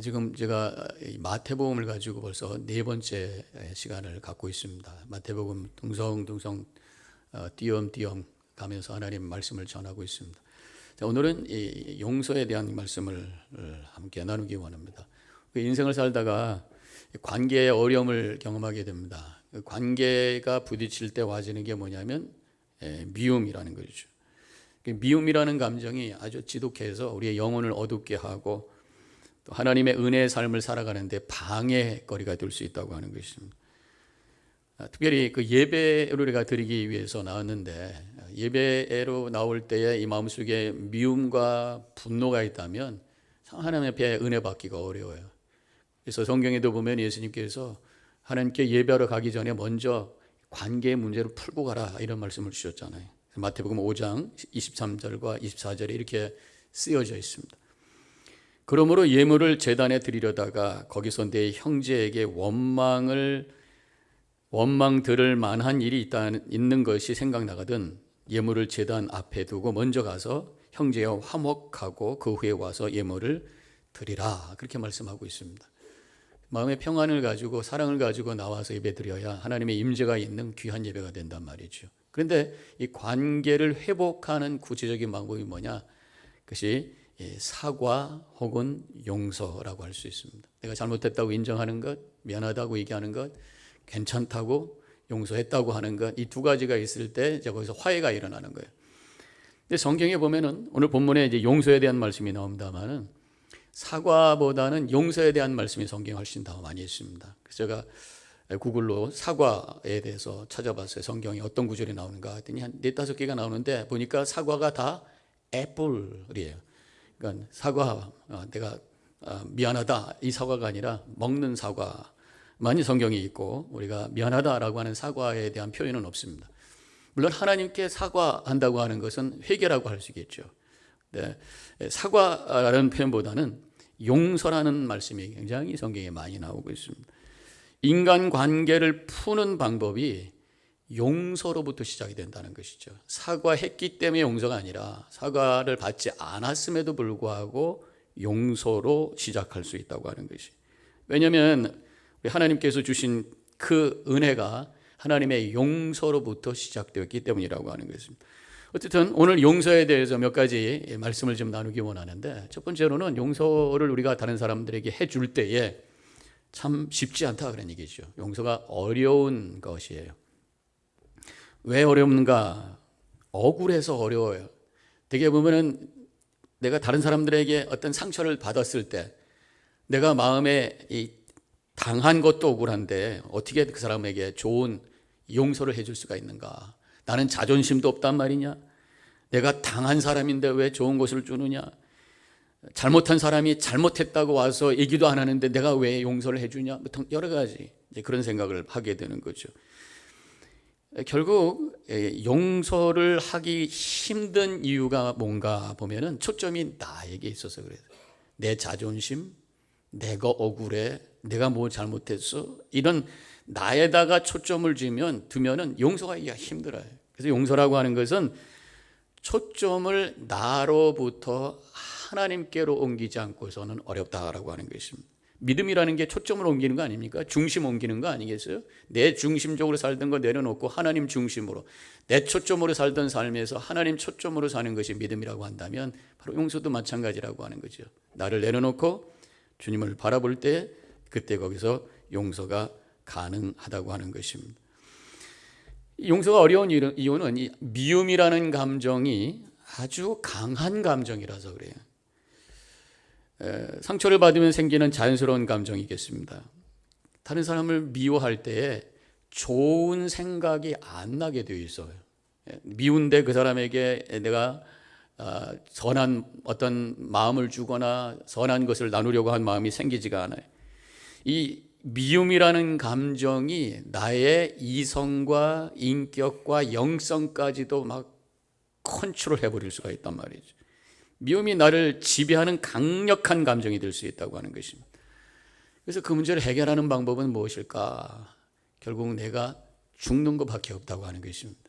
지금 제가 마태복음을 가지고 벌써 네 번째 시간을 갖고 있습니다. 마태복음 둥성둥성 띄엄띄엄 가면서 하나님 말씀을 전하고 있습니다. 자, 오늘은 이 용서에 대한 말씀을 함께 나누기 원합니다. 인생을 살다가 관계의 어려움을 경험하게 됩니다. 관계가 부딪힐 때 와지는 게 뭐냐면 미움이라는 거죠. 미움이라는 감정이 아주 지독해서 우리의 영혼을 어둡게 하고 또 하나님의 은혜의 삶을 살아가는데 방해거리가 될 수 있다고 하는 것입니다. 특별히 그 예배를 우리가 드리기 위해서 나왔는데 예배로 나올 때에 이 마음속에 미움과 분노가 있다면 하나님 앞에 은혜 받기가 어려워요. 그래서 성경에도 보면 예수님께서 하나님께 예배하러 가기 전에 먼저 관계의 문제를 풀고 가라 이런 말씀을 주셨잖아요. 마태복음 5장 23절과 24절에 이렇게 쓰여져 있습니다. 그러므로 예물을 제단에 드리려다가 거기서 내 형제에게 원망 들을 만한 일이 있는 것이 생각나거든 예물을 제단 앞에 두고 먼저 가서 형제와 화목하고 그 후에 와서 예물을 드리라 그렇게 말씀하고 있습니다. 마음의 평안을 가지고 사랑을 가지고 나와서 예배드려야 하나님의 임재가 있는 귀한 예배가 된단 말이죠. 그런데 이 관계를 회복하는 구체적인 방법이 뭐냐? 그것이 사과 혹은 용서라고 할 수 있습니다. 내가 잘못했다고 인정하는 것, 미안하다고 얘기하는 것, 괜찮다고 용서했다고 하는 것, 이 두 가지가 있을 때 이제 거기서 화해가 일어나는 거예요. 근데 성경에 보면은 오늘 본문에 이제 용서에 대한 말씀이 나옵니다만은 사과보다는 용서에 대한 말씀이 성경에 훨씬 더 많이 있습니다. 그래서 제가 구글로 사과에 대해서 찾아봤어요. 성경에 어떤 구절이 나오는가 했더니 한 4-5개가 나오는데 보니까 사과가 다 애플이에요. 그러니까 사과, 내가 미안하다 이 사과가 아니라 먹는 사과만이 성경에 있고 우리가 미안하다라고 하는 사과에 대한 표현은 없습니다. 물론 하나님께 사과한다고 하는 것은 회개라고 할 수 있겠죠. 네, 사과라는 표현보다는 용서라는 말씀이 굉장히 성경에 많이 나오고 있습니다. 인간 관계를 푸는 방법이 용서로부터 시작이 된다는 것이죠. 사과했기 때문에 용서가 아니라 사과를 받지 않았음에도 불구하고 용서로 시작할 수 있다고 하는 것이. 왜냐하면 하나님께서 주신 그 은혜가 하나님의 용서로부터 시작되었기 때문이라고 하는 것입니다. 어쨌든 오늘 용서에 대해서 몇 가지 말씀을 좀 나누기 원하는데 첫 번째로는 용서를 우리가 다른 사람들에게 해줄 때에 참 쉽지 않다 그런 얘기죠. 용서가 어려운 것이에요. 왜 어려운가? 억울해서 어려워요. 되게 보면은 내가 다른 사람들에게 어떤 상처를 받았을 때 내가 마음에 당한 것도 억울한데 어떻게 그 사람에게 좋은 용서를 해줄 수가 있는가? 나는 자존심도 없단 말이냐? 내가 당한 사람인데 왜 좋은 것을 주느냐? 잘못한 사람이 잘못했다고 와서 얘기도 안 하는데 내가 왜 용서를 해주냐? 여러 가지 그런 생각을 하게 되는 거죠. 결국 용서를 하기 힘든 이유가 뭔가 보면은 초점이 나에게 있어서 그래요. 내 자존심, 내가 억울해, 내가 뭐 잘못했어, 이런 나에다가 초점을 두면은 용서하기가 힘들어요. 그래서 용서라고 하는 것은 초점을 나로부터 하나님께로 옮기지 않고서는 어렵다라고 하는 것입니다. 믿음이라는 게 초점을 옮기는 거 아닙니까? 중심 옮기는 거 아니겠어요? 내 중심적으로 살던 거 내려놓고 하나님 중심으로, 내 초점으로 살던 삶에서 하나님 초점으로 사는 것이 믿음이라고 한다면 바로 용서도 마찬가지라고 하는 거죠. 나를 내려놓고 주님을 바라볼 때 그때 거기서 용서가 가능하다고 하는 것입니다. 용서가 어려운 이유는 이 미움이라는 감정이 아주 강한 감정이라서 그래요. 상처를 받으면 생기는 자연스러운 감정이겠습니다. 다른 사람을 미워할 때에 좋은 생각이 안 나게 되어 있어요. 미운데 그 사람에게 내가 선한 어떤 마음을 주거나 선한 것을 나누려고 한 마음이 생기지가 않아요. 이 미움이라는 감정이 나의 이성과 인격과 영성까지도 막 컨트롤해 버릴 수가 있단 말이죠. 미움이 나를 지배하는 강력한 감정이 될 수 있다고 하는 것입니다. 그래서 그 문제를 해결하는 방법은 무엇일까? 결국 내가 죽는 것밖에 없다고 하는 것입니다.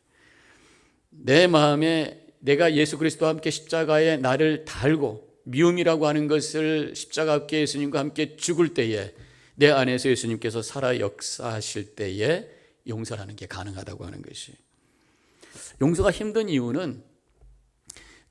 내 마음에 내가 예수 그리스도와 함께 십자가에 나를 달고 미움이라고 하는 것을 십자가 앞에 예수님과 함께 죽을 때에 내 안에서 예수님께서 살아 역사하실 때에 용서라는 게 가능하다고 하는 것이. 용서가 힘든 이유는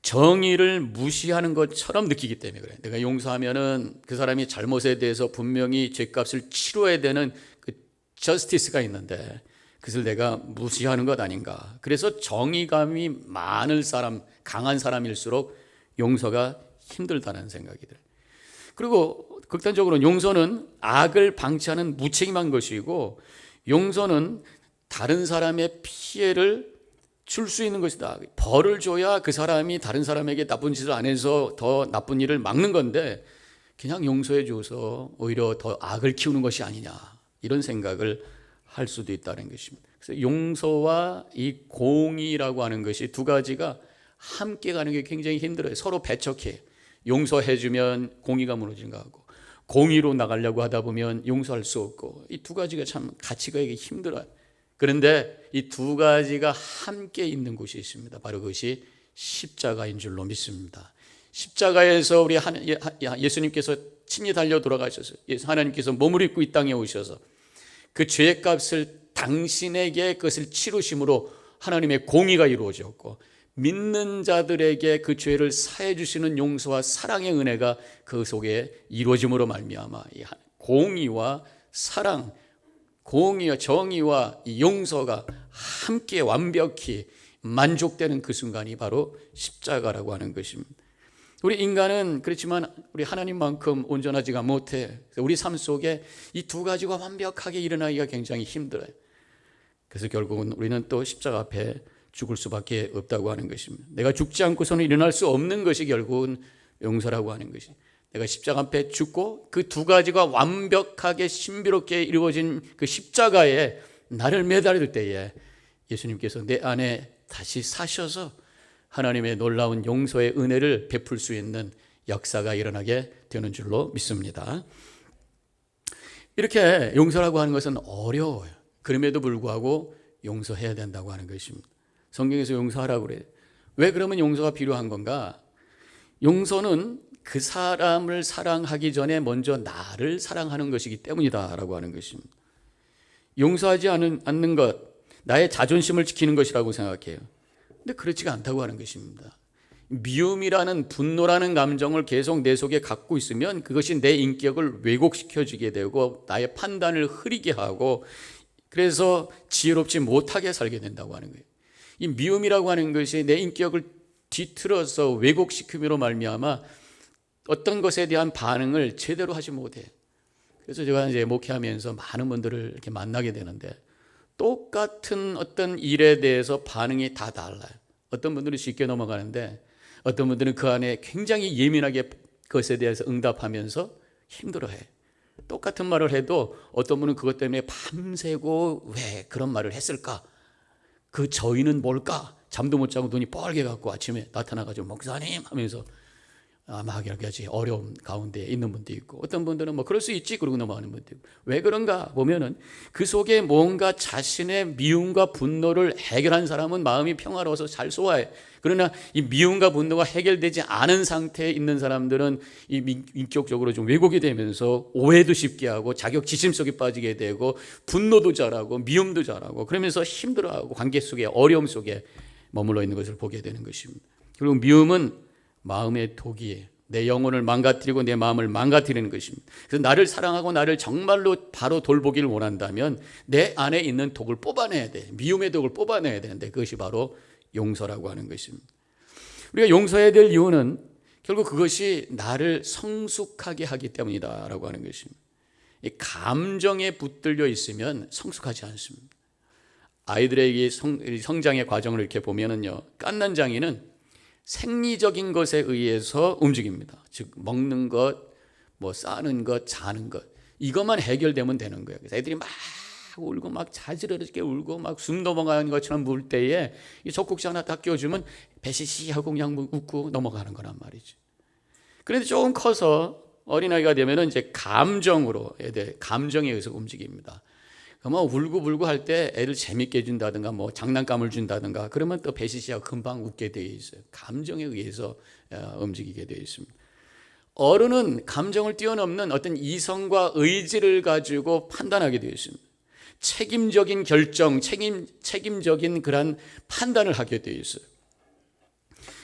정의를 무시하는 것처럼 느끼기 때문에 그래. 내가 용서하면은 그 사람이 잘못에 대해서 분명히 죄값을 치러야 되는 그 저스티스가 있는데 그것을 내가 무시하는 것 아닌가. 그래서 정의감이 많은 사람, 강한 사람일수록 용서가 힘들다는 생각이 들어요. 그리고 극단적으로 용서는 악을 방치하는 무책임한 것이고, 용서는 다른 사람의 피해를 줄 수 있는 것이다. 벌을 줘야 그 사람이 다른 사람에게 나쁜 짓을 안 해서 더 나쁜 일을 막는 건데 그냥 용서해 줘서 오히려 더 악을 키우는 것이 아니냐, 이런 생각을 할 수도 있다는 것입니다. 그래서 용서와 이 공의라고 하는 것이 두 가지가 함께 가는 게 굉장히 힘들어요. 서로 배척해. 용서해 주면 공의가 무너지는 거 하고, 공의로 나가려고 하다 보면 용서할 수 없고, 이 두 가지가 참 같이 가기 힘들어요. 그런데 이 두 가지가 함께 있는 곳이 있습니다. 바로 그것이 십자가인 줄로 믿습니다. 십자가에서 우리 예수님께서 친히 달려 돌아가셔서 하나님께서 몸을 입고 이 땅에 오셔서 그 죄값을 당신에게 그것을 치루심으로 하나님의 공의가 이루어졌고, 믿는 자들에게 그 죄를 사해 주시는 용서와 사랑의 은혜가 그 속에 이루어짐으로 말미암아 공의와 사랑, 공의와 정의와 용서가 함께 완벽히 만족되는 그 순간이 바로 십자가라고 하는 것입니다. 우리 인간은 그렇지만 우리 하나님만큼 온전하지가 못해. 우리 삶 속에 이 두 가지가 완벽하게 일어나기가 굉장히 힘들어요. 그래서 결국은 우리는 또 십자가 앞에 죽을 수밖에 없다고 하는 것입니다. 내가 죽지 않고서는 일어날 수 없는 것이 결국은 용서라고 하는 것이. 내가 십자가 앞에 죽고 그 두 가지가 완벽하게 신비롭게 이루어진 그 십자가에 나를 매달릴 때에 예수님께서 내 안에 다시 사셔서 하나님의 놀라운 용서의 은혜를 베풀 수 있는 역사가 일어나게 되는 줄로 믿습니다. 이렇게 용서라고 하는 것은 어려워요. 그럼에도 불구하고 용서해야 된다고 하는 것입니다. 성경에서 용서하라고 그래요. 왜 그러면 용서가 필요한 건가? 용서는 그 사람을 사랑하기 전에 먼저 나를 사랑하는 것이기 때문이다라고 하는 것입니다. 용서하지 않는 것, 나의 자존심을 지키는 것이라고 생각해요. 근데 그렇지가 않다고 하는 것입니다. 미움이라는 분노라는 감정을 계속 내 속에 갖고 있으면 그것이 내 인격을 왜곡시켜주게 되고 나의 판단을 흐리게 하고, 그래서 지혜롭지 못하게 살게 된다고 하는 거예요. 이 미움이라고 하는 것이 내 인격을 뒤틀어서 왜곡시킴으로 말미암아 어떤 것에 대한 반응을 제대로 하지 못해. 그래서 제가 이제 목회하면서 많은 분들을 이렇게 만나게 되는데 똑같은 어떤 일에 대해서 반응이 다 달라요. 어떤 분들은 쉽게 넘어가는데 어떤 분들은 그 안에 굉장히 예민하게 그것에 대해서 응답하면서 힘들어해. 똑같은 말을 해도 어떤 분은 그것 때문에 밤새고 왜 그런 말을 했을까? 그 저희는 뭘까? 잠도 못 자고 눈이 뻘게 갖고 아침에 나타나가지고 목사님 하면서 막 이렇게 어려움 가운데 있는 분도 있고, 어떤 분들은 뭐 그럴 수 있지 그러고 넘어가는 분도 있고. 왜 그런가 보면은 그 속에 뭔가 자신의 미움과 분노를 해결한 사람은 마음이 평화로워서 잘 소화해. 그러나 이 미움과 분노가 해결되지 않은 상태에 있는 사람들은 이 인격적으로 좀 왜곡이 되면서 오해도 쉽게 하고 자격지심 속에 빠지게 되고 분노도 잘하고 미움도 잘하고 그러면서 힘들어하고 관계 속에 어려움 속에 머물러 있는 것을 보게 되는 것입니다. 그리고 미움은 마음의 독이에요. 내 영혼을 망가뜨리고 내 마음을 망가뜨리는 것입니다. 그래서 나를 사랑하고 나를 정말로 바로 돌보기를 원한다면 내 안에 있는 독을 뽑아내야 돼. 미움의 독을 뽑아내야 되는데 그것이 바로 용서라고 하는 것입니다. 우리가 용서해야 될 이유는 결국 그것이 나를 성숙하게 하기 때문이다라고 하는 것입니다. 이 감정에 붙들려 있으면 성숙하지 않습니다. 아이들에게 성장의 과정을 이렇게 보면은요, 갓난장이는 생리적인 것에 의해서 움직입니다. 즉 먹는 것, 뭐 싸는 것, 자는 것, 이것만 해결되면 되는 거예요. 그래서 애들이 막 울고 막 자지러지게 울고 막 숨 넘어가는 것처럼 물 때에 이 젖꼭지 하나 딱 끼워주면 배시시 하고 그냥 웃고 넘어가는 거란 말이죠. 그런데 조금 커서 어린아이가 되면은 이제 감정으로, 애들 감정에 의해서 움직입니다. 뭐 울고 할 때 애를 재밌게 해준다든가 뭐 장난감을 준다든가 그러면 또 배시시하고 금방 웃게 되어 있어요. 감정에 의해서 움직이게 되어 있습니다. 어른은 감정을 뛰어넘는 어떤 이성과 의지를 가지고 판단하게 되어 있습니다. 책임적인 결정, 책임적인 그런 판단을 하게 되어 있어요.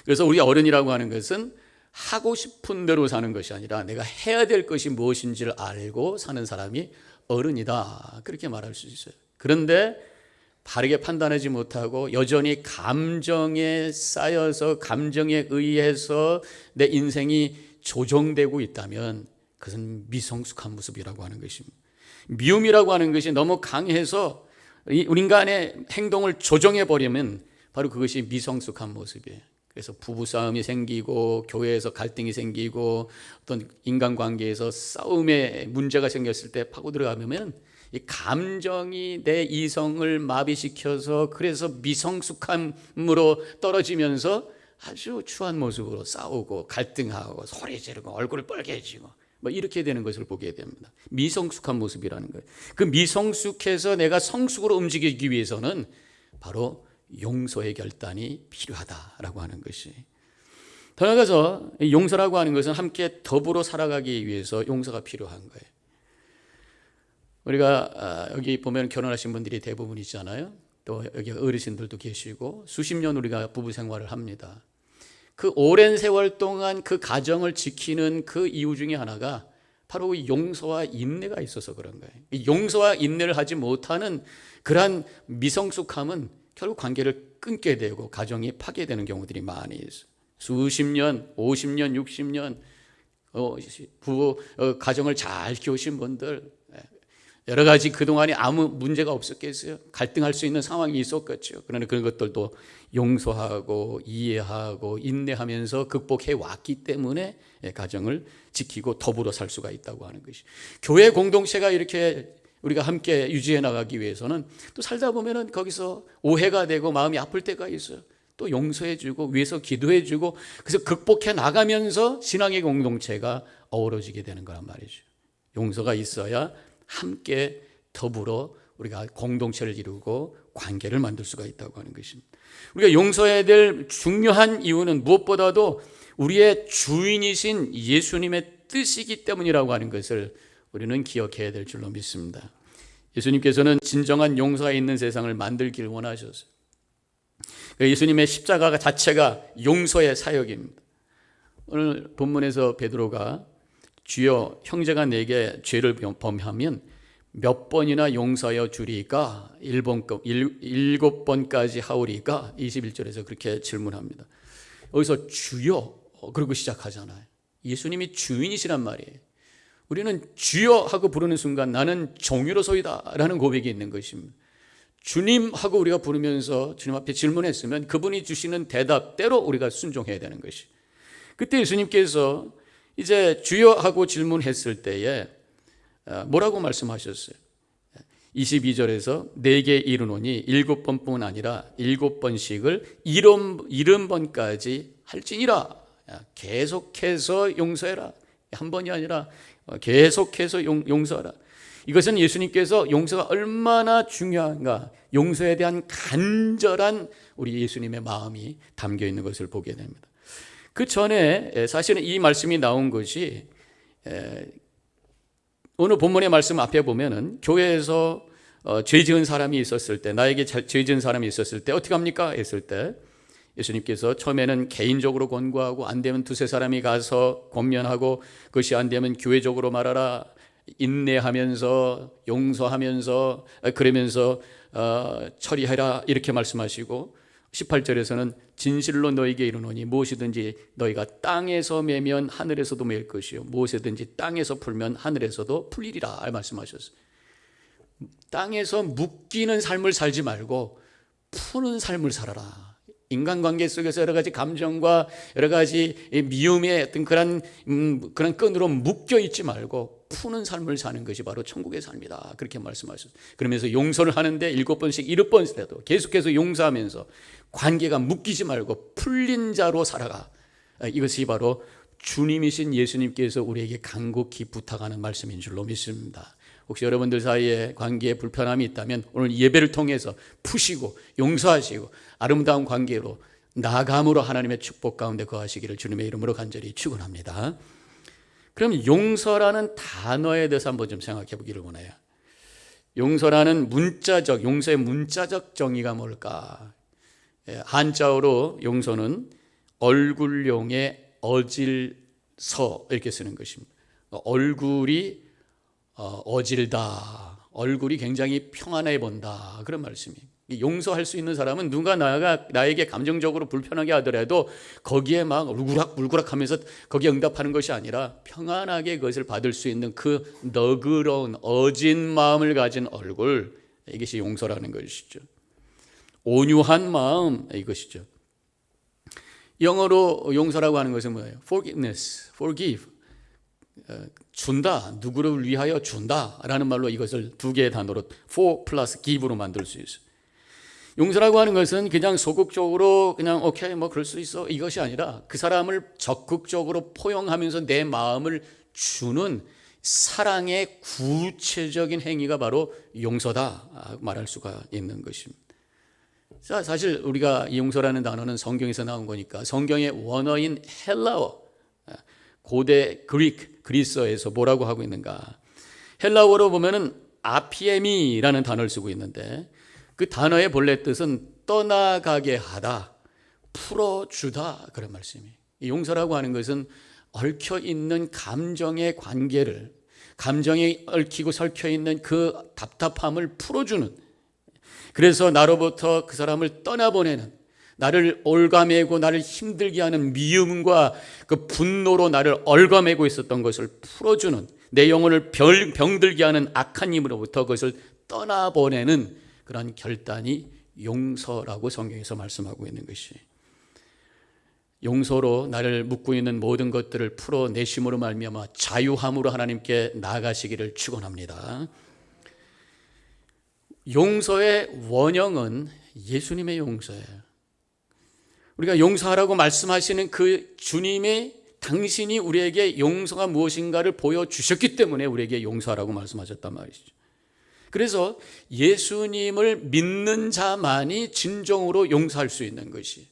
그래서 우리 어른이라고 하는 것은 하고 싶은 대로 사는 것이 아니라 내가 해야 될 것이 무엇인지를 알고 사는 사람이 어른이다, 그렇게 말할 수 있어요. 그런데 바르게 판단하지 못하고 여전히 감정에 쌓여서 감정에 의해서 내 인생이 조종되고 있다면 그것은 미성숙한 모습이라고 하는 것입니다. 미움이라고 하는 것이 너무 강해서 우리 인간의 행동을 조정해버리면 바로 그것이 미성숙한 모습이에요. 그래서 부부싸움이 생기고 교회에서 갈등이 생기고 어떤 인간관계에서 싸움에 문제가 생겼을 때 파고 들어가면 이 감정이 내 이성을 마비시켜서 그래서 미성숙함으로 떨어지면서 아주 추한 모습으로 싸우고 갈등하고 소리 지르고 얼굴을 빨개지고 뭐 이렇게 되는 것을 보게 됩니다. 미성숙한 모습이라는 거예요. 그 미성숙해서 내가 성숙으로 움직이기 위해서는 바로 용서의 결단이 필요하다라고 하는 것이. 더 나아가서 용서라고 하는 것은 함께 더불어 살아가기 위해서 용서가 필요한 거예요. 우리가 여기 보면 결혼하신 분들이 대부분이잖아요. 또 여기 어르신들도 계시고 수십 년 우리가 부부 생활을 합니다. 그 오랜 세월 동안 그 가정을 지키는 그 이유 중에 하나가 바로 용서와 인내가 있어서 그런 거예요. 이 용서와 인내를 하지 못하는 그러한 미성숙함은 결국 관계를 끊게 되고 가정이 파괴되는 경우들이 많이 있어요. 수십 년, 50년, 60년 부부 가정을 잘 키우신 분들, 여러 가지 그동안에 아무 문제가 없었겠어요? 갈등할 수 있는 상황이 있었겠죠. 그러나 그런 것들도 용서하고 이해하고 인내하면서 극복해 왔기 때문에 가정을 지키고 더불어 살 수가 있다고 하는 것이. 교회 공동체가 이렇게 우리가 함께 유지해 나가기 위해서는 또 살다 보면은 거기서 오해가 되고 마음이 아플 때가 있어요. 또 용서해 주고 위에서 기도해 주고 그래서 극복해 나가면서 신앙의 공동체가 어우러지게 되는 거란 말이죠. 용서가 있어야 함께 더불어 우리가 공동체를 이루고 관계를 만들 수가 있다고 하는 것입니다. 우리가 용서해야 될 중요한 이유는 무엇보다도 우리의 주인이신 예수님의 뜻이기 때문이라고 하는 것을 우리는 기억해야 될 줄로 믿습니다. 예수님께서는 진정한 용서가 있는 세상을 만들기를 원하셨어요. 예수님의 십자가 자체가 용서의 사역입니다. 오늘 본문에서 베드로가 주여 형제가 내게 죄를 범하면 몇 번이나 용서하여 주리까? 7번까지 하오리까? 21절에서 그렇게 질문합니다. 여기서 주여 그러고 시작하잖아요. 예수님이 주인이시란 말이에요. 우리는 주여 하고 부르는 순간 나는 종이로소이다 라는 고백이 있는 것입니다. 주님 하고 우리가 부르면서 주님 앞에 질문했으면 그분이 주시는 대답대로 우리가 순종해야 되는 것이. 그때 예수님께서 이제 주여 하고 질문했을 때에 뭐라고 말씀하셨어요? 22절에서 내게 이르노니 7번뿐 아니라 7번씩을 70번까지 할지니라. 계속해서 용서해라. 한 번이 아니라 계속해서 용서하라. 이것은 예수님께서 용서가 얼마나 중요한가, 용서에 대한 간절한 우리 예수님의 마음이 담겨 있는 것을 보게 됩니다. 그 전에 사실은 이 말씀이 나온 것이 오늘 본문의 말씀 앞에 보면은 교회에서 죄 지은 사람이 있었을 때, 나에게 죄 지은 사람이 있었을 때 어떻게 합니까? 했을 때 예수님께서 처음에는 개인적으로 권고하고 안 되면 두세 사람이 가서 권면하고 그것이 안 되면 교회적으로 말하라, 인내하면서 용서하면서 그러면서 처리해라 이렇게 말씀하시고 18절에서는 진실로 너에게 이르노니 무엇이든지 너희가 땅에서 매면 하늘에서도 매일 것이요 무엇이든지 땅에서 풀면 하늘에서도 풀리리라 말씀하셨어요. 땅에서 묶이는 삶을 살지 말고 푸는 삶을 살아라. 인간관계 속에서 여러 가지 감정과 여러 가지 미움의 어떤 그런 끈으로 묶여 있지 말고 푸는 삶을 사는 것이 바로 천국의 삶이다. 그렇게 말씀하셨어요. 그러면서 용서를 하는데 7번씩 7번째도 계속해서 용서하면서 관계가 묶이지 말고 풀린 자로 살아가. 이것이 바로 주님이신 예수님께서 우리에게 간곡히 부탁하는 말씀인 줄로 믿습니다. 혹시 여러분들 사이에 관계에 불편함이 있다면 오늘 예배를 통해서 푸시고 용서하시고 아름다운 관계로 나아감으로 하나님의 축복 가운데 거하시기를 주님의 이름으로 간절히 축원합니다. 그럼 용서라는 단어에 대해서 한번 좀 생각해 보기를 원해요. 용서라는 용서의 문자적 정의가 뭘까? 한자어로 용서는 얼굴용의 어질서 이렇게 쓰는 것입니다. 얼굴이 어질다, 얼굴이 굉장히 평안해 본다, 그런 말씀이에요. 용서할 수 있는 사람은 누가 나에게 감정적으로 불편하게 하더라도 거기에 막 울그락 하면서 거기에 응답하는 것이 아니라 평안하게 그것을 받을 수 있는 그 너그러운 어진 마음을 가진 얼굴, 이것이 용서라는 것이죠. 온유한 마음, 이것이죠. 영어로 용서라고 하는 것은 뭐예요? Forgiveness, forgive, 준다, 누구를 위하여 준다라는 말로 이것을 두 개의 단어로 for plus give로 만들 수 있어요. 용서라고 하는 것은 그냥 소극적으로 그냥 오케이 뭐 그럴 수 있어 이것이 아니라 그 사람을 적극적으로 포용하면서 내 마음을 주는 사랑의 구체적인 행위가 바로 용서다 말할 수가 있는 것입니다. 자, 사실 우리가 이 용서라는 단어는 성경에서 나온 거니까 성경의 원어인 헬라어, 고대 그리스어에서 뭐라고 하고 있는가? 헬라어로 보면은 아피에미라는 단어를 쓰고 있는데 그 단어의 본래 뜻은 떠나가게 하다, 풀어주다, 그런 말씀이에요. 용서라고 하는 것은 얽혀있는 감정의 관계를, 감정이 얽히고 설켜있는 그 답답함을 풀어주는, 그래서 나로부터 그 사람을 떠나보내는, 나를 얽아매고 나를 힘들게 하는 미움과 그 분노로 나를 얽아매고 있었던 것을 풀어주는, 내 영혼을 병들게 하는 악한 힘으로부터 그것을 떠나보내는 그런 결단이 용서라고 성경에서 말씀하고 있는 것이, 용서로 나를 묶고 있는 모든 것들을 풀어내심으로 말미암아 자유함으로 하나님께 나아가시기를 축원합니다. 용서의 원형은 예수님의 용서예요. 우리가 용서하라고 말씀하시는 그 주님의, 당신이 우리에게 용서가 무엇인가를 보여주셨기 때문에 우리에게 용서하라고 말씀하셨단 말이죠. 그래서 예수님을 믿는 자만이 진정으로 용서할 수 있는 것이,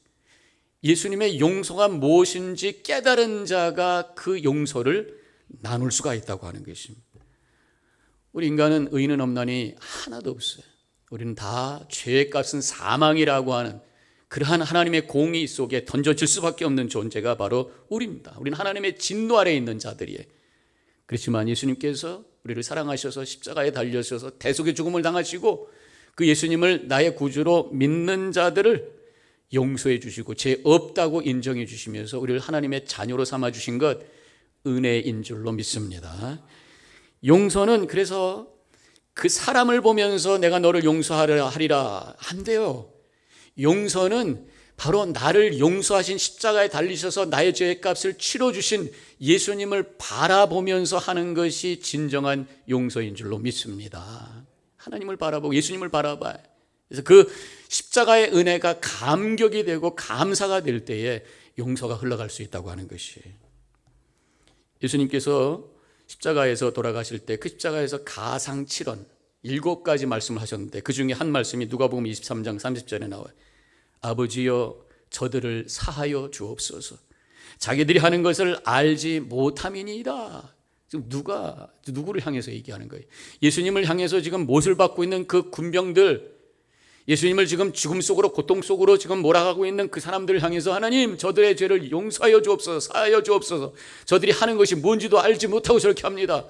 예수님의 용서가 무엇인지 깨달은 자가 그 용서를 나눌 수가 있다고 하는 것입니다. 우리 인간은 의인은 없나니 하나도 없어요. 우리는 다 죄의 값은 사망이라고 하는 그러한 하나님의 공의 속에 던져질 수밖에 없는 존재가 바로 우리입니다. 우리는 하나님의 진노 아래에 있는 자들이에요. 그렇지만 예수님께서 우리를 사랑하셔서 십자가에 달려셔서 대속의 죽음을 당하시고 그 예수님을 나의 구주로 믿는 자들을 용서해 주시고 죄 없다고 인정해 주시면서 우리를 하나님의 자녀로 삼아 주신 것 은혜인 줄로 믿습니다. 용서는 그래서 그 사람을 보면서 내가 너를 용서하리라 안 돼요. 용서는 바로 나를 용서하신, 십자가에 달리셔서 나의 죄의 값을 치러주신 예수님을 바라보면서 하는 것이 진정한 용서인 줄로 믿습니다. 하나님을 바라보고 예수님을 바라봐요. 그래서 그 십자가의 은혜가 감격이 되고 감사가 될 때에 용서가 흘러갈 수 있다고 하는 것이에요. 예수님께서 십자가에서 돌아가실 때 그 십자가에서 가상칠언 7가지 말씀을 하셨는데 그 중에 한 말씀이 누가복음 23장 30절에 나와요. 아버지여 저들을 사하여 주옵소서. 자기들이 하는 것을 알지 못함이니이다. 지금 누구를 향해서 얘기하는 거예요? 예수님을 향해서 지금 못을 받고 있는 그 군병들, 예수님을 지금 죽음 속으로, 고통 속으로 지금 몰아가고 있는 그 사람들을 향해서 하나님 저들의 죄를 용서하여 주옵소서, 사하여 주옵소서. 저들이 하는 것이 뭔지도 알지 못하고 저렇게 합니다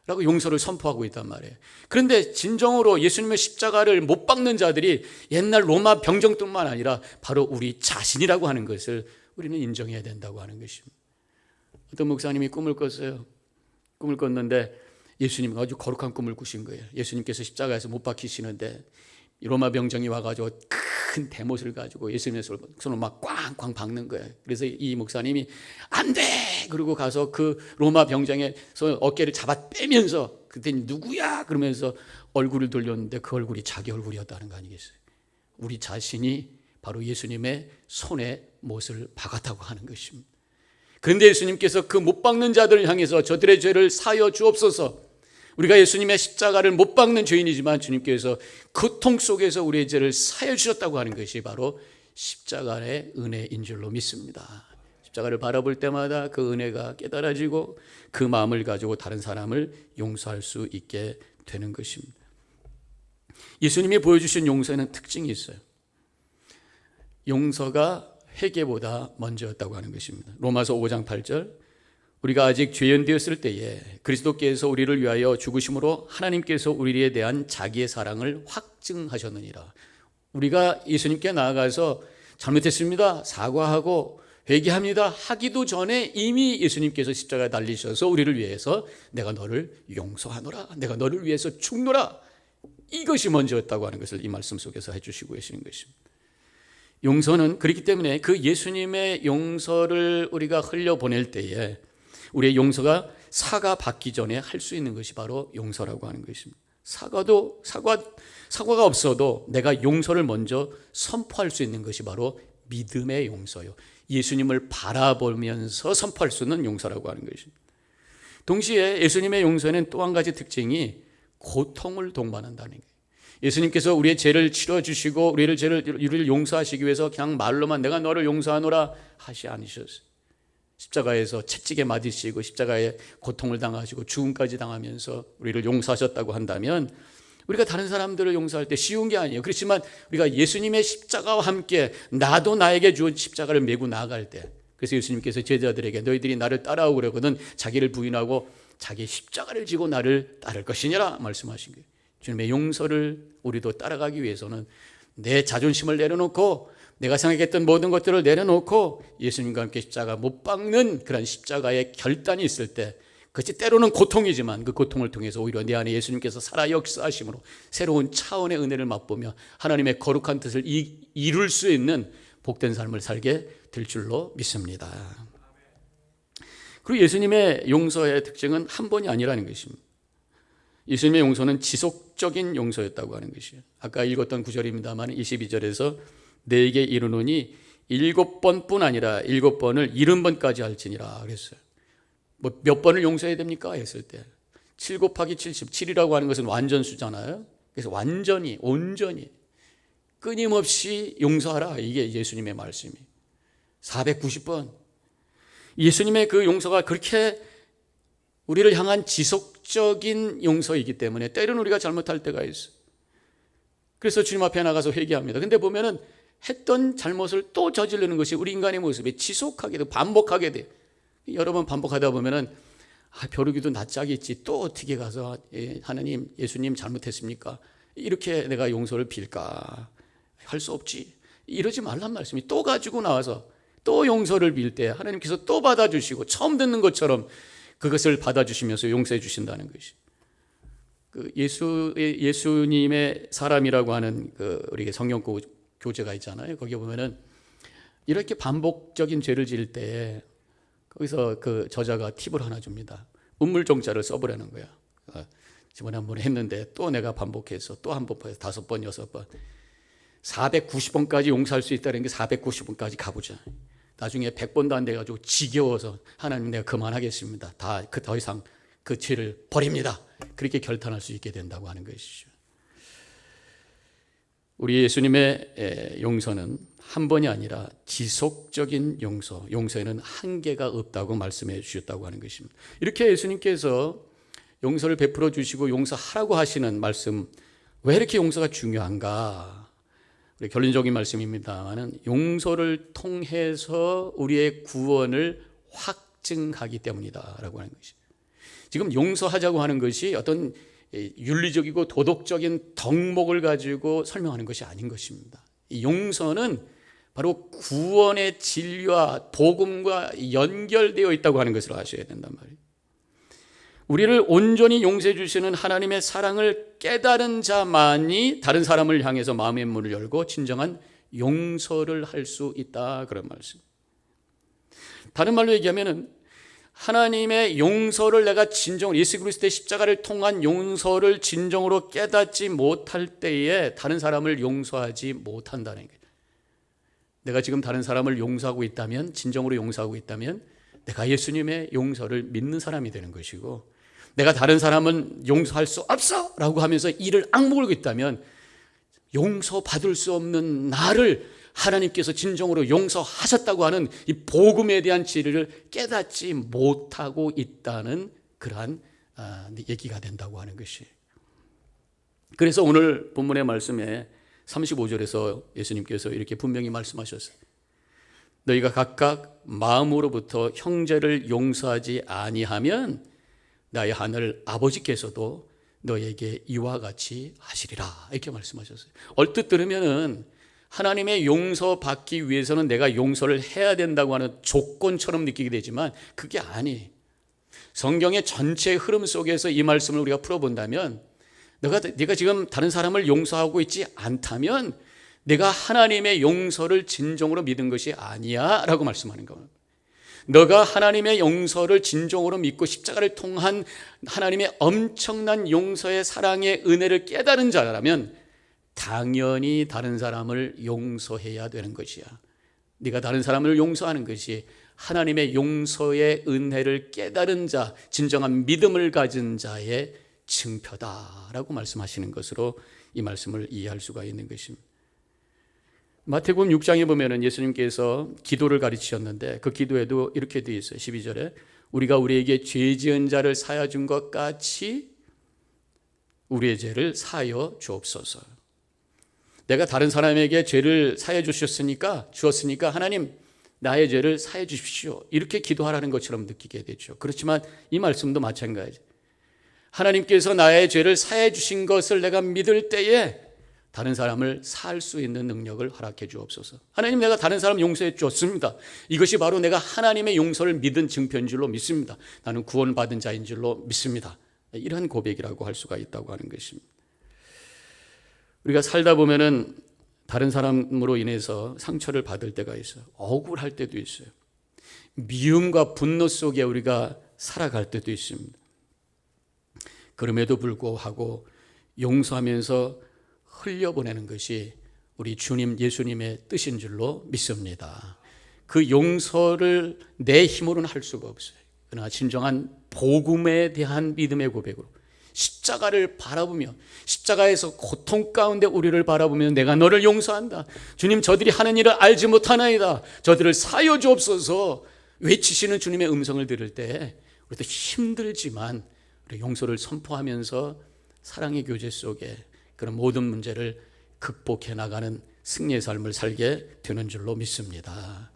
라고 용서를 선포하고 있단 말이에요. 그런데 진정으로 예수님의 십자가를 못 박는 자들이 옛날 로마 병정뿐만 아니라 바로 우리 자신이라고 하는 것을 우리는 인정해야 된다고 하는 것입니다. 어떤 목사님이 꿈을 꿨어요. 꿈을 꿨는데 예수님 아주 거룩한 꿈을 꾸신 거예요. 예수님께서 십자가에서 못 박히시는데 로마 병정이 와가지고 큰 대못을 가지고 예수님의 손을 막 꽝꽝 박는 거예요. 그래서 이 목사님이 안 돼! 그러고 가서 그 로마 병정에서 어깨를 잡아 빼면서 그때 누구야? 그러면서 얼굴을 돌렸는데 그 얼굴이 자기 얼굴이었다는 거 아니겠어요? 우리 자신이 바로 예수님의 손에 못을 박았다고 하는 것입니다. 그런데 예수님께서 그 못 박는 자들을 향해서 저들의 죄를 사하여 주옵소서. 우리가 예수님의 십자가를 못 박는 죄인이지만 주님께서 고통 속에서 우리의 죄를 사하여 주셨다고 하는 것이 바로 십자가의 은혜인 줄로 믿습니다. 십자가를 바라볼 때마다 그 은혜가 깨달아지고 그 마음을 가지고 다른 사람을 용서할 수 있게 되는 것입니다. 예수님이 보여주신 용서에는 특징이 있어요. 용서가 회개보다 먼저였다고 하는 것입니다. 로마서 5장 8절, 우리가 아직 죄인되었을 때에 그리스도께서 우리를 위하여 죽으심으로 하나님께서 우리에 대한 자기의 사랑을 확증하셨느니라. 우리가 예수님께 나아가서 잘못했습니다, 사과하고 회개합니다 하기도 전에 이미 예수님께서 십자가에 달리셔서 우리를 위해서 내가 너를 용서하노라, 내가 너를 위해서 죽노라, 이것이 먼저였다고 하는 것을 이 말씀 속에서 해주시고 계시는 것입니다. 용서는 그렇기 때문에 그 예수님의 용서를 우리가 흘려보낼 때에 우리의 용서가 사가 받기 전에 할 수 있는 것이 바로 용서라고 하는 것입니다. 사과가 없어도 내가 용서를 먼저 선포할 수 있는 것이 바로 믿음의 용서요, 예수님을 바라보면서 선포할 수 있는 용서라고 하는 것입니다. 동시에 예수님의 용서에는 또 한 가지 특징이 고통을 동반한다는 거예요. 예수님께서 우리의 죄를 치러주시고 우리를 용서하시기 위해서 그냥 말로만 내가 너를 용서하노라 하시 않으셨어요. 십자가에서 채찍에 맞으시고 십자가에 고통을 당하시고 죽음까지 당하면서 우리를 용서하셨다고 한다면 우리가 다른 사람들을 용서할 때 쉬운 게 아니에요. 그렇지만 우리가 예수님의 십자가와 함께 나도 나에게 주은 십자가를 메고 나아갈 때, 그래서 예수님께서 제자들에게 너희들이 나를 따라오고 그러거든 자기를 부인하고 자기 십자가를 지고 나를 따를 것이니라 말씀하신 거예요. 주님의 용서를 우리도 따라가기 위해서는 내 자존심을 내려놓고 내가 생각했던 모든 것들을 내려놓고 예수님과 함께 십자가 못 박는 그런 십자가의 결단이 있을 때, 그것이 때로는 고통이지만 그 고통을 통해서 오히려 내 안에 예수님께서 살아 역사하심으로 새로운 차원의 은혜를 맛보며 하나님의 거룩한 뜻을 이룰 수 있는 복된 삶을 살게 될 줄로 믿습니다. 그리고 예수님의 용서의 특징은 한 번이 아니라는 것입니다. 예수님의 용서는 지속적인 용서였다고 하는 것이에요. 아까 읽었던 구절입니다만 22절에서 내게 이르노니 7번뿐 아니라 7번을 70번까지 할지니라 그랬어요. 뭐 몇 번을 용서해야 됩니까? 했을 때 7 곱하기 77이라고 하는 것은 완전수잖아요. 그래서 완전히 온전히 끊임없이 용서하라, 이게 예수님의 말씀이 490번. 예수님의 그 용서가 그렇게 우리를 향한 지속적인 용서이기 때문에 때로는 우리가 잘못할 때가 있어요. 그래서 주님 앞에 나가서 회개합니다. 근데 보면은 했던 잘못을 또 저지르는 것이 우리 인간의 모습이 지속하게 되고 반복하게 돼요. 여러 번 반복하다 보면은 벼룩이도 낯짝이 있지, 또 어떻게 가서 하나님 예수님 잘못했습니까? 이렇게 내가 용서를 빌까? 할 수 없지. 이러지 말란 말씀이 또 가지고 나와서 또 용서를 빌 때 하나님께서 또 받아주시고 처음 듣는 것처럼 그것을 받아주시면서 용서해 주신다는 것이. 그 예수님의 사람이라고 하는 그 우리 성경 교재가 있잖아요. 거기에 보면은 이렇게 반복적인 죄를 지을 때 거기서 그 저자가 팁을 하나 줍니다. 운물정자를 써보라는 거야. 지난번에 한 번 했는데 또 내가 반복해서 또 한 번, 5번, 6번, 490번까지 용서할 수 있다는 게 490번까지 가보자. 나중에 100번도 안 돼가지고 지겨워서 하나님 내가 그만하겠습니다. 더 이상 그 죄를 버립니다. 그렇게 결단할 수 있게 된다고 하는 것이죠. 우리 예수님의 용서는 한 번이 아니라 지속적인 용서, 용서에는 한계가 없다고 말씀해 주셨다고 하는 것입니다. 이렇게 예수님께서 용서를 베풀어 주시고 용서하라고 하시는 말씀, 왜 이렇게 용서가 중요한가? 우리 결론적인 말씀입니다만은 용서를 통해서 우리의 구원을 확증하기 때문이다라고 하는 것이. 지금 용서하자고 하는 것이 어떤 윤리적이고 도덕적인 덕목을 가지고 설명하는 것이 아닌 것입니다. 이 용서는 바로 구원의 진리와 복음과 연결되어 있다고 하는 것을 아셔야 된단 말이에요. 우리를 온전히 용서해 주시는 하나님의 사랑을 깨달은 자만이 다른 사람을 향해서 마음의 문을 열고 진정한 용서를 할 수 있다, 그런 말씀. 다른 말로 얘기하면은 하나님의 용서를 내가 진정으로, 예수 그리스도의 십자가를 통한 용서를 진정으로 깨닫지 못할 때에 다른 사람을 용서하지 못한다는 거예요. 내가 지금 다른 사람을 용서하고 있다면, 진정으로 용서하고 있다면 내가 예수님의 용서를 믿는 사람이 되는 것이고, 내가 다른 사람은 용서할 수 없어 라고 하면서 이를 악물고 있다면 용서받을 수 없는 나를 하나님께서 진정으로 용서하셨다고 하는 이 복음에 대한 진리를 깨닫지 못하고 있다는 그러한 얘기가 된다고 하는 것이. 그래서 오늘 본문의 말씀에 35절에서 예수님께서 이렇게 분명히 말씀하셨어요. 너희가 각각 마음으로부터 형제를 용서하지 아니하면 나의 하늘 아버지께서도 너에게 이와 같이 하시리라, 이렇게 말씀하셨어요. 얼뜻 들으면은 하나님의 용서받기 위해서는 내가 용서를 해야 된다고 하는 조건처럼 느끼게 되지만 그게 아니에요. 성경의 전체 흐름 속에서 이 말씀을 우리가 풀어본다면 네가 지금 다른 사람을 용서하고 있지 않다면 내가 하나님의 용서를 진정으로 믿은 것이 아니야 라고 말씀하는 겁니다. 너가 하나님의 용서를 진정으로 믿고 십자가를 통한 하나님의 엄청난 용서의 사랑의 은혜를 깨달은 자라면 당연히 다른 사람을 용서해야 되는 것이야. 네가 다른 사람을 용서하는 것이 하나님의 용서의 은혜를 깨달은 자, 진정한 믿음을 가진 자의 증표다라고 말씀하시는 것으로 이 말씀을 이해할 수가 있는 것입니다. 마태복음 6장에 보면은 예수님께서 기도를 가르치셨는데 그 기도에도 이렇게 되어 있어요. 12절에 우리가 우리에게 죄 지은 자를 사하여 준 것 같이 우리의 죄를 사하여 주옵소서. 내가 다른 사람에게 죄를 사하여 주었으니까 하나님 나의 죄를 사하여 주십시오, 이렇게 기도하라는 것처럼 느끼게 되죠. 그렇지만 이 말씀도 마찬가지. 하나님께서 나의 죄를 사하여 주신 것을 내가 믿을 때에 다른 사람을 사할 수 있는 능력을 허락해 주옵소서. 하나님, 내가 다른 사람 용서해 줬습니다. 이것이 바로 내가 하나님의 용서를 믿은 증표인 줄로 믿습니다. 나는 구원받은 자인 줄로 믿습니다. 이런 고백이라고 할 수가 있다고 하는 것입니다. 우리가 살다 보면은 다른 사람으로 인해서 상처를 받을 때가 있어요. 억울할 때도 있어요. 미움과 분노 속에 우리가 살아갈 때도 있습니다. 그럼에도 불구하고 용서하면서 흘려보내는 것이 우리 주님 예수님의 뜻인 줄로 믿습니다. 그 용서를 내 힘으로는 할 수가 없어요. 그러나 진정한 복음에 대한 믿음의 고백으로 십자가를 바라보며 십자가에서 고통 가운데 우리를 바라보며 내가 너를 용서한다, 주님 저들이 하는 일을 알지 못하나이다, 저들을 사하여 주옵소서 외치시는 주님의 음성을 들을 때 우리도 힘들지만 우리 용서를 선포하면서 사랑의 교제 속에 그런 모든 문제를 극복해 나가는 승리의 삶을 살게 되는 줄로 믿습니다.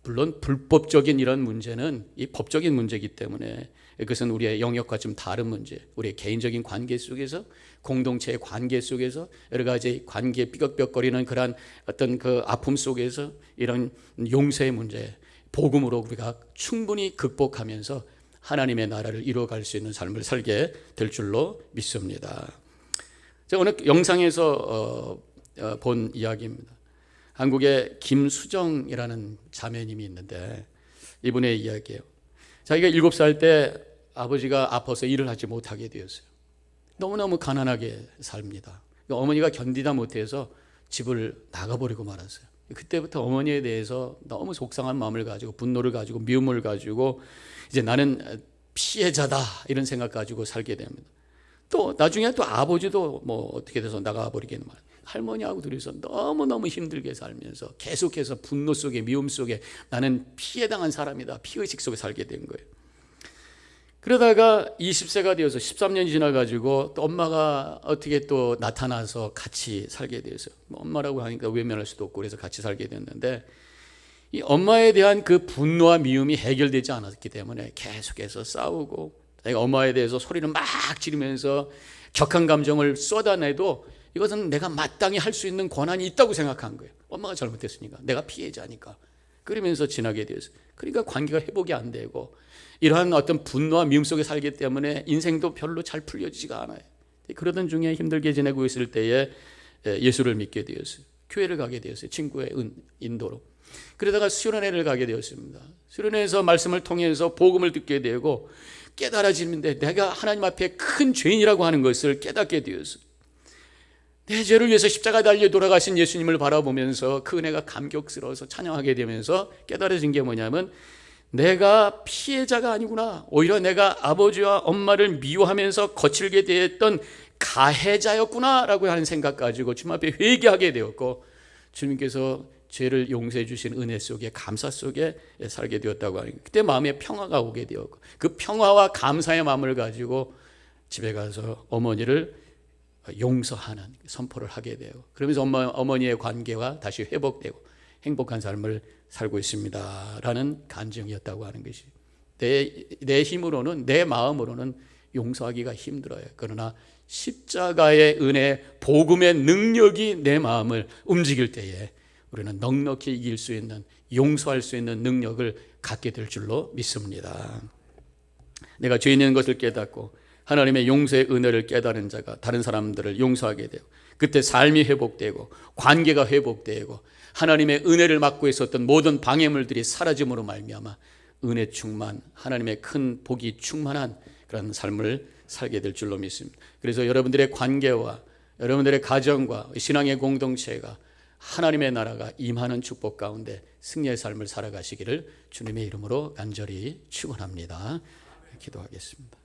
물론 불법적인 이런 문제는 이 법적인 문제이기 때문에 그것은 우리의 영역과 좀 다른 문제, 우리의 개인적인 관계 속에서, 공동체의 관계 속에서, 여러 가지 관계 삐걱삐걱거리는 그런 어떤 그 아픔 속에서 이런 용서의 문제, 복음으로 우리가 충분히 극복하면서 하나님의 나라를 이루어갈 수 있는 삶을 살게 될 줄로 믿습니다. 제가 오늘 영상에서 본 이야기입니다. 한국에 김수정이라는 자매님이 있는데 이분의 이야기예요. 자기가 7살 때 아버지가 아파서 일을 하지 못하게 되었어요. 너무너무 가난하게 삽니다. 어머니가 견디다 못해서 집을 나가버리고 말았어요. 그때부터 어머니에 대해서 너무 속상한 마음을 가지고 분노를 가지고 미움을 가지고 이제 나는 피해자다 이런 생각 가지고 살게 됩니다. 또 나중에 또 아버지도 뭐 어떻게 돼서 나가버리겠는 말. 할머니하고 둘이서 너무너무 힘들게 살면서 계속해서 분노 속에 미움 속에 나는 피해당한 사람이다, 피의식 속에 살게 된 거예요. 그러다가 20세가 되어서 13년이 지나가지고 또 엄마가 어떻게 또 나타나서 같이 살게 되었어요. 엄마라고 하니까 외면할 수도 없고 그래서 같이 살게 됐는데 이 엄마에 대한 그 분노와 미움이 해결되지 않았기 때문에 계속해서 싸우고 엄마에 대해서 소리를 막 지르면서 격한 감정을 쏟아내도 이것은 내가 마땅히 할 수 있는 권한이 있다고 생각한 거예요. 엄마가 잘못했으니까, 내가 피해자니까. 그러면서 지나게 되었어요. 그러니까 관계가 회복이 안 되고 이러한 어떤 분노와 미움 속에 살기 때문에 인생도 별로 잘 풀려지지가 않아요. 그러던 중에 힘들게 지내고 있을 때에 예수를 믿게 되었어요. 교회를 가게 되었어요. 친구의 인도로. 그러다가 수련회를 가게 되었습니다. 수련회에서 말씀을 통해서 복음을 듣게 되고 깨달아지는데 내가 하나님 앞에 큰 죄인이라고 하는 것을 깨닫게 되었어요. 내 죄를 위해서 십자가 달려 돌아가신 예수님을 바라보면서 그 은혜가 감격스러워서 찬양하게 되면서 깨달아진 게 뭐냐면 내가 피해자가 아니구나, 오히려 내가 아버지와 엄마를 미워하면서 거칠게 대했던 가해자였구나 라고 하는 생각 가지고 주님 앞에 회개하게 되었고 주님께서 죄를 용서해 주신 은혜 속에 감사 속에 살게 되었다고 하니 그때 마음에 평화가 오게 되었고 그 평화와 감사의 마음을 가지고 집에 가서 어머니를 용서하는 선포를 하게 되고 그러면서 어머니의 관계와 다시 회복되고 행복한 삶을 살고 있습니다 라는 간증이었다고 하는 것이 내 힘으로는 내 마음으로는 용서하기가 힘들어요. 그러나 십자가의 은혜 복음의 능력이 내 마음을 움직일 때에 우리는 넉넉히 이길 수 있는 용서할 수 있는 능력을 갖게 될 줄로 믿습니다. 내가 죄 있는 것을 깨닫고 하나님의 용서의 은혜를 깨달은 자가 다른 사람들을 용서하게 되고 그때 삶이 회복되고 관계가 회복되고 하나님의 은혜를 맡고 있었던 모든 방해물들이 사라짐으로 말미암아 은혜 충만 하나님의 큰 복이 충만한 그런 삶을 살게 될 줄로 믿습니다. 그래서 여러분들의 관계와 여러분들의 가정과 신앙의 공동체가 하나님의 나라가 임하는 축복 가운데 승리의 삶을 살아가시기를 주님의 이름으로 간절히 축원합니다. 기도하겠습니다.